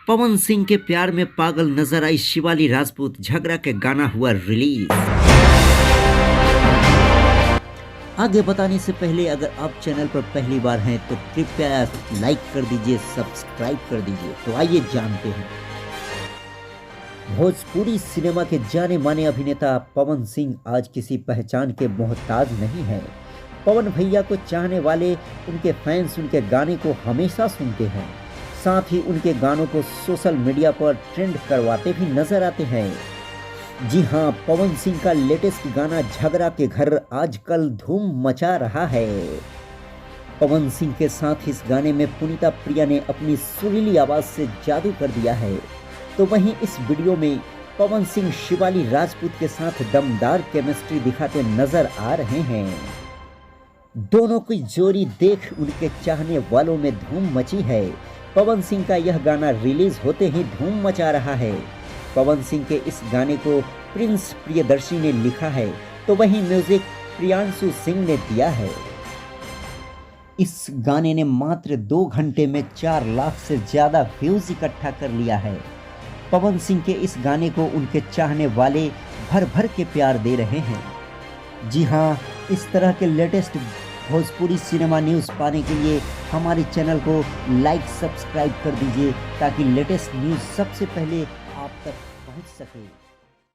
पवन सिंह के प्यार में पागल नजर आई शिवाली राजपूत, झगड़ा के गाना हुआ रिलीज। आगे बताने से पहले अगर आप चैनल पर पहली बार हैं तो कृपया लाइक कर दीजिए, सब्सक्राइब कर दीजिए। तो आइए जानते हैं। भोजपुरी सिनेमा के जाने माने अभिनेता पवन सिंह आज किसी पहचान के मोहताज नहीं है। पवन भैया को चाहने वाले, उनके फैंस उनके गाने को हमेशा सुनते हैं, साथ ही उनके गानों को सोशल मीडिया पर ट्रेंड करवाते भी नजर आते हैं। जी हां, पवन सिंह का लेटेस्ट गाना झगड़ा के घर आजकल धूम मचा रहा है। पवन सिंह के साथ इस गाने में पुनीता प्रिया ने अपनी सुरीली आवाज से जादू कर दिया है। तो वहीं इस वीडियो में पवन सिंह शिवाली राजपूत के साथ दमदार केमिस्ट्री दिखाते नजर आ रहे हैं। दोनों की जोड़ी देख उनके चाहने वालों में धूम मची है। पवन सिंह का यह गाना रिलीज होते ही धूम मचा रहा है। पवन सिंह के इस गाने को प्रिंस प्रियदर्शी ने लिखा है, तो वहीं म्यूजिक प्रियांशु सिंह ने दिया है। इस गाने ने मात्र 2 घंटे में 4 लाख से ज्यादा व्यूज इकट्ठा कर लिया है। पवन सिंह के इस गाने को उनके चाहने वाले भर भर के प्यार दे रहे हैं। जी हाँ, इस तरह के लेटेस्ट भोजपुरी सिनेमा न्यूज़ पाने के लिए हमारे चैनल को लाइक सब्सक्राइब कर दीजिए, ताकि लेटेस्ट न्यूज़ सबसे पहले आप तक पहुंच सके।